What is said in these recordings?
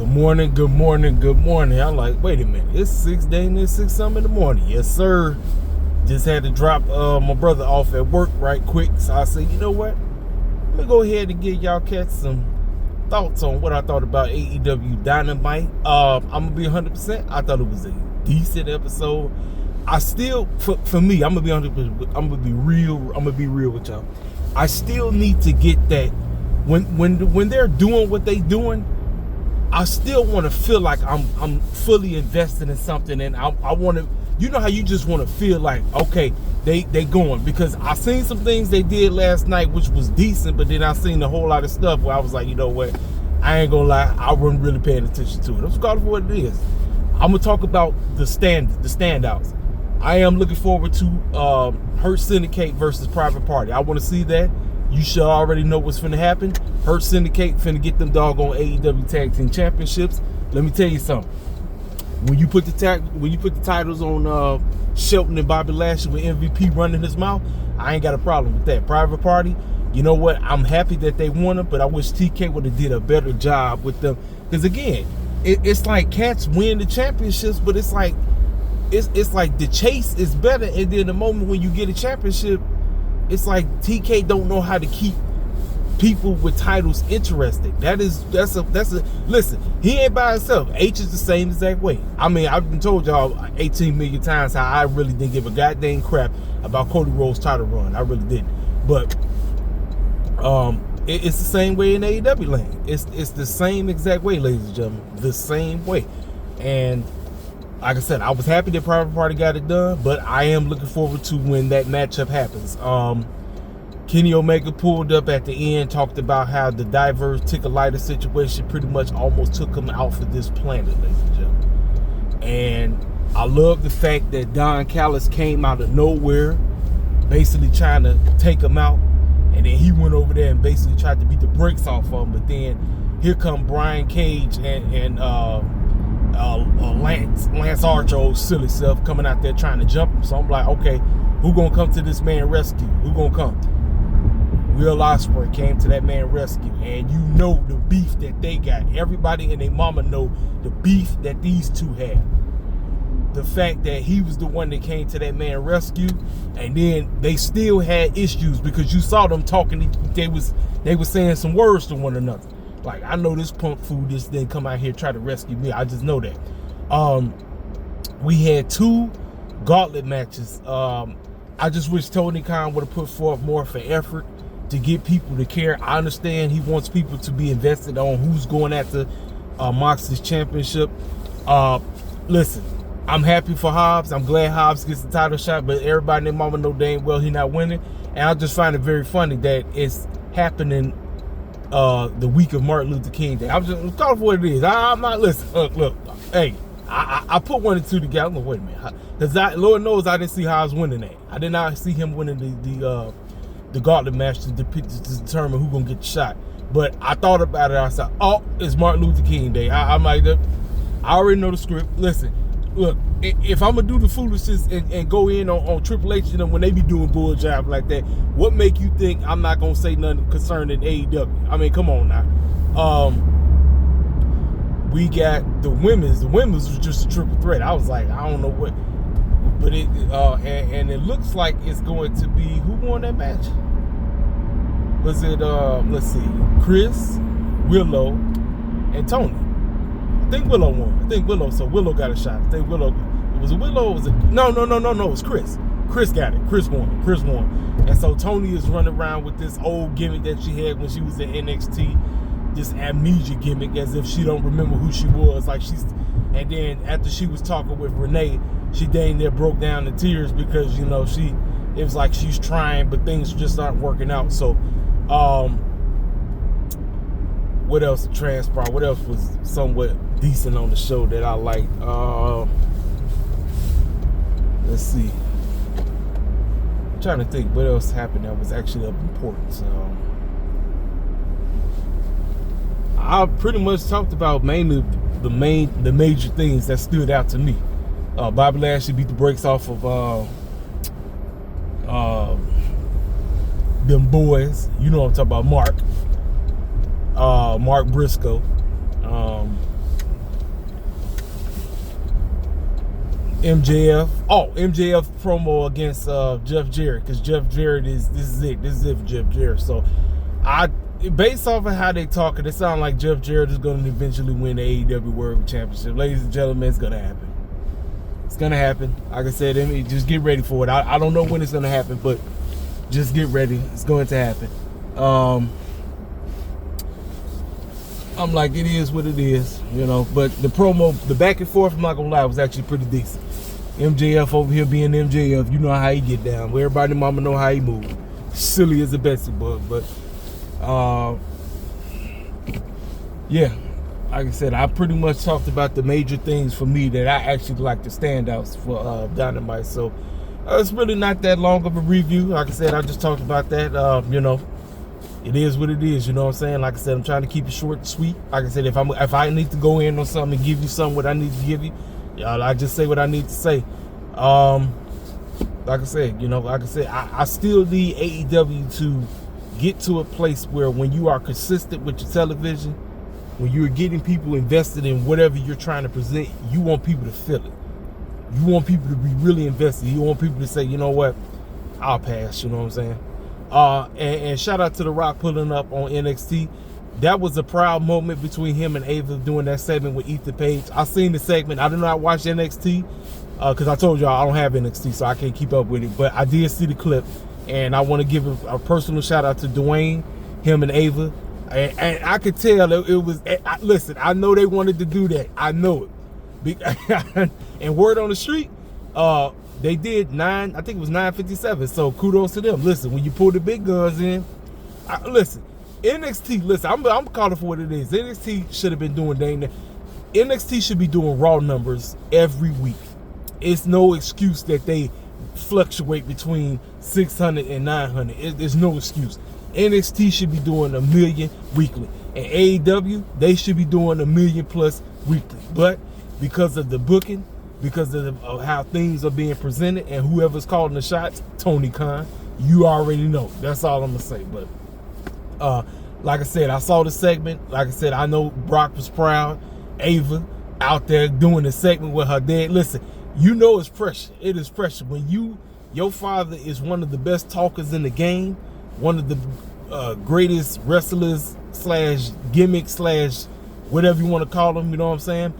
morning, good morning, good morning. I'm like, wait a minute, it's 6 something in the morning. Yes, sir. Just had to drop my brother off at work right quick. So I said, you know what? Let me go ahead and give y'all cats some thoughts on what I thought about AEW Dynamite. I'm gonna be 100%. I thought it was a decent episode. I still, for me, I'm gonna be real with y'all. I still need to get that when they're doing what they doing. I still want to feel like I'm fully invested in something, and I want to. You know how you just want to feel like, okay, they going, because I seen some things they did last night which was decent, but then I seen a whole lot of stuff where I was like, you know what, I ain't gonna lie, I wasn't really paying attention to it. I'm calling for what it is. I'm gonna talk about the standouts. I am looking forward to Hurt Syndicate versus Private Party. I want to see that. You should already know what's finna happen. Hurt Syndicate finna get them doggone AEW Tag Team Championships. Let me tell you something. When you put the titles on Shelton and Bobby Lashley with MVP running his mouth, I ain't got a problem with that. Private Party, you know what? I'm happy that they won them, but I wish TK would have did a better job with them. Because again, it's like cats win the championships, but it's like the chase is better, and then the moment when you get a championship, it's like TK don't know how to keep people with titles interested. That's a listen, he ain't by himself. H is the same exact way. I mean, I've been told y'all 18 million times how I really didn't give a goddamn crap about Cody Rhodes' title run. I really didn't. But it's the same way in AEW land. It's the same exact way, ladies and gentlemen. The same way. And like I said, I was happy that Private Party got it done, but I am looking forward to when that matchup happens. Kenny Omega pulled up at the end, talked about how the diverse ticket-lighter situation pretty much almost took him out for this planet, ladies and gentlemen. And I love the fact that Don Callis came out of nowhere, basically trying to take him out, and then he went over there and basically tried to beat the brakes off of him. But then here come Brian Cage and Lance Archer, old silly self, coming out there trying to jump him. So I'm like, okay, who gonna come to this man rescue? Who gonna come? Will Ospreay came to that man rescue, and you know the beef that they got. Everybody and their mama know the beef that these two had. The fact that he was the one that came to that man rescue, and then they still had issues because you saw them talking. They was saying some words to one another. Like, I know this punk fool just didn't come out here try to rescue me. I just know that. We had 2 gauntlet matches. I just wish Tony Khan would have put forth more for effort to get people to care. I understand he wants people to be invested on who's going after Moxley's championship. Listen, I'm happy for Hobbs. I'm glad Hobbs gets the title shot, but everybody and their mama know dang well he not winning. And I just find it very funny that it's happening the week of Martin Luther King Day. I'm just calling for what it is. I'm not listening. Look, hey, I put 1 and 2 together. I'm like, wait a minute, because Lord knows I didn't see Hobbs winning that. I did not see him winning the gauntlet match to determine who's gonna get the shot. But I thought about it. I said, oh, it's Martin Luther King Day. I'm like, I already know the script. Listen, look, if I'm gonna do the foolishness and go in on Triple H and them when they be doing bull jobs like that, what make you think I'm not gonna say nothing concerning AEW? I mean, come on now. We got the women's. The women's was just a triple threat. I was like, I don't know what, but it and it looks like it's going to be, who won that match? Was it let's see, Chris, Willow, and Tony? I think Willow won. So Willow got a shot. I think Willow. Was it Willow? Or was it? No. It was Chris. Chris got it. Chris won. And so Tony is running around with this old gimmick that she had when she was in NXT, this amnesia gimmick, as if she don't remember who she was. Like and then after she was talking with Renee, she dang near broke down in tears because, you know, it was like she's trying, but things just aren't working out. So, what else transpired? What else was somewhat decent on the show that I liked? Let's see. I'm trying to think what else happened that was actually of importance. I pretty much talked about mainly the major things that stood out to me. Bobby Lashley beat the brakes off of them boys. You know what I'm talking about, Mark Briscoe. MJF. Oh, MJF promo against Jeff Jarrett, because Jeff Jarrett this is it for Jeff Jarrett. So based off of how they talking, it sounds like Jeff Jarrett is going to eventually win the AEW World Championship. Ladies and gentlemen, it's going to happen. It's going to happen. Like I said, just get ready for it. I don't know when it's going to happen, but just get ready. It's going to happen. I'm like, it is what it is, you know. But the promo, the back and forth, I'm not going to lie, was actually pretty decent. MJF over here being MJF, you know how he get down. Everybody mama know how he move. Silly as a Betsy bug, but yeah, like I said, I pretty much talked about the major things for me that I actually like the standouts for Dynamite. So it's really not that long of a review. Like I said, I just talked about that. You know, it is what it is. You know what I'm saying? Like I said, I'm trying to keep it short and sweet. Like I said, if I need to go in on something and give you something what I need to give you, I just say what I need to say. Like I said, you know, like I said, I still need AEW to get to a place where when you are consistent with your television, when you're getting people invested in whatever you're trying to present, you want people to feel it. You want people to be really invested. You want people to say, you know what, I'll pass, you know what I'm saying? And shout out to The Rock pulling up on NXT. That was a proud moment between him and Ava doing that segment with Ethan Page. I seen the segment. I did not watch NXT because I told y'all I don't have NXT, so I can't keep up with it. But I did see the clip, and I want to give a personal shout out to Dwayne, him and Ava. And I could tell it was, listen, I know they wanted to do that. I know it. And word on the street, they did I think it was 9:57. So kudos to them. Listen, when you pull the big guns in, listen, NXT, listen, I'm calling for what it is. NXT should have been doing NXT should be doing Raw numbers every week. It's no excuse that they fluctuate between 600 and 900. There's no excuse. NXT should be doing 1 million weekly. And AEW, they should be doing 1 million plus weekly. But because of the booking, because of how things are being presented, and whoever's calling the shots, Tony Khan, you already know. That's all I'm going to say. But like I said, I saw the segment. Like I said, I know Brock was proud. Ava out there doing the segment with her dad. Listen, you know it's pressure. It is pressure. When your father is one of the best talkers in the game, one of the greatest wrestlers / gimmick / whatever you want to call them, you know what I'm saying?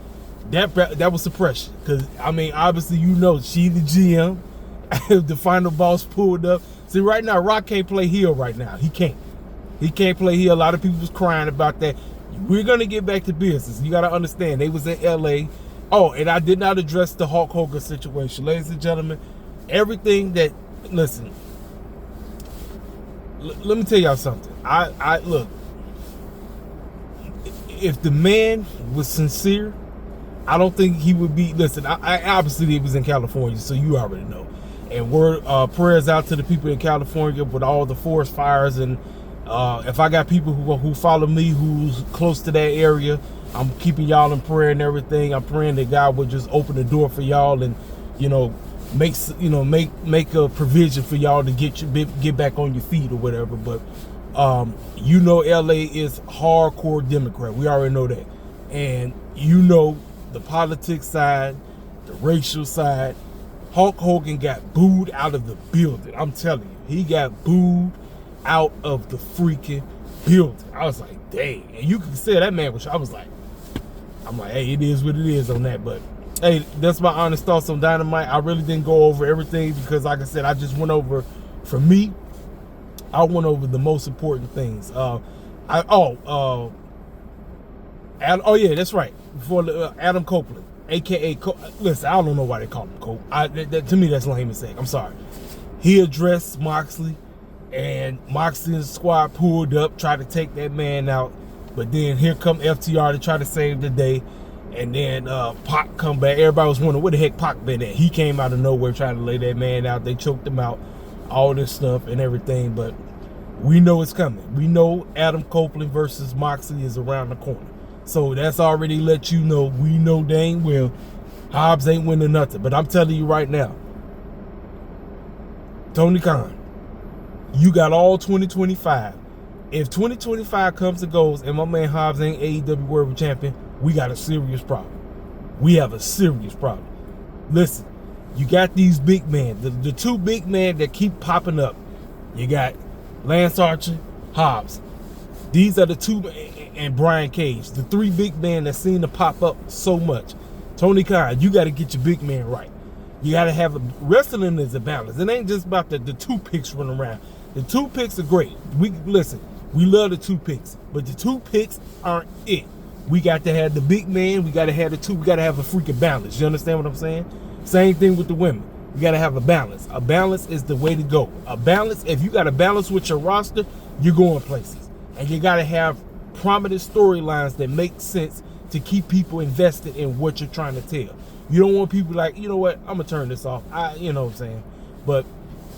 That was the pressure. Because, I mean, obviously, you know, she the GM. The final boss pulled up. See, right now, Rock can't play heel right now. He can't. He can't play heel. A lot of people was crying about that. We're going to get back to business. You got to understand, they was in L.A. Oh, and I did not address the Hulk Hogan situation. Ladies and gentlemen, everything that, listen, let me tell y'all something. I look, if the man was sincere, I don't think he would be, listen, I obviously he was in California, so you already know. And prayers out to the people in California with all the forest fires. And if I got people who follow me who's close to that area, I'm keeping y'all in prayer and everything. I'm praying that God would just open the door for y'all and, you know, make a provision for y'all to get back on your feet or whatever. But you know, LA is hardcore Democrat. We already know that. And you know, the politics side, the racial side, Hulk Hogan got booed out of the building. I'm telling you, he got booed out of the freaking building. I was like, dang. And you can say that man was, I'm like, hey, it is what it is on that. But hey, that's my honest thoughts on Dynamite. I really didn't go over everything because, like I said, I just went over, for me, I went over the most important things. Oh yeah, that's right. Before Adam Copeland, aka listen, I don't know why they call him Cope. To me, that's lame as heck. I'm sorry. He addressed Moxley, and Moxley and the squad pulled up, tried to take that man out. But then here come FTR to try to save the day. And then Pac come back. Everybody was wondering where the heck Pac been at. He came out of nowhere trying to lay that man out. They choked him out, all this stuff and everything. But we know it's coming. We know Adam Copeland versus Moxley is around the corner. So that's already let you know. We know dang well Hobbs ain't winning nothing. But I'm telling you right now, Tony Khan, you got all 2025. If 2025 comes and goes and my man Hobbs ain't AEW World Champion, we got a serious problem. We have a serious problem. Listen, you got these big men, the two big men that keep popping up. You got Lance Archer, Hobbs. These are the two, and Brian Cage, the three big men that seem to pop up so much. Tony Khan, you got to get your big man right. You got to have wrestling is a balance. It ain't just about the two picks running around. The two picks are great. We love the two picks, but the two picks aren't it. We got to have the big man. We got to have the two. We got to have a freaking balance. You understand what I'm saying? Same thing with the women. You got to have a balance. A balance is the way to go. A balance. If you got a balance with your roster, you're going places, and you got to have prominent storylines that make sense to keep people invested in what you're trying to tell. You don't want people like, you know what, I'm gonna turn this off. You know what I'm saying? But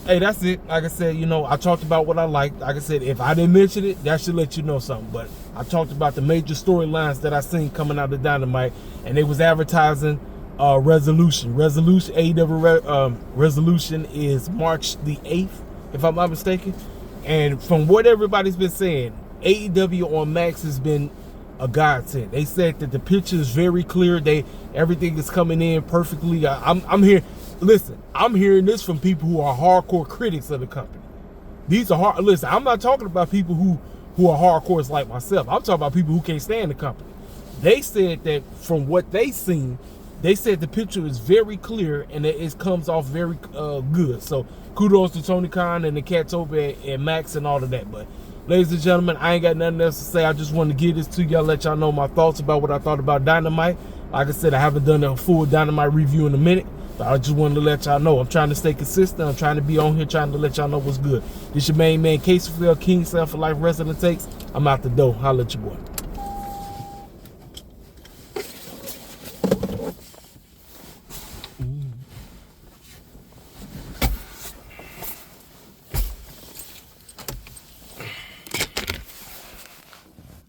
hey, that's it. Like I said, I talked about what I liked. Like I said, if I didn't mention it, that should let you know something. But I talked about the major storylines that I seen coming out of Dynamite, and they was advertising Resolution. AEW Resolution is March the 8th, if I'm not mistaken. And from what everybody's been saying, AEW on Max has been a godsend. They said that the picture is very clear. Everything is coming in perfectly. I'm here. Listen, I'm hearing this from people who are hardcore critics of the company. These are hard. Listen, I'm not talking about people who are hardcores like myself. I'm talking about people who can't stand the company. They said that from what they seen, they said the picture is very clear and it comes off very good. So kudos to Tony Khan and the cats over at Max and all of that. But ladies and gentlemen, I ain't got nothing else to say. I just wanted to give this to y'all, let y'all know my thoughts about what I thought about Dynamite. Like I said, I haven't done a full Dynamite review in a minute, but I just wanted to let y'all know. I'm trying to stay consistent. I'm trying to be on here, trying to let y'all know what's good. This your main man, KC4L, King Self for Life Wrestling Takes. I'm out the door. Holla at your boy.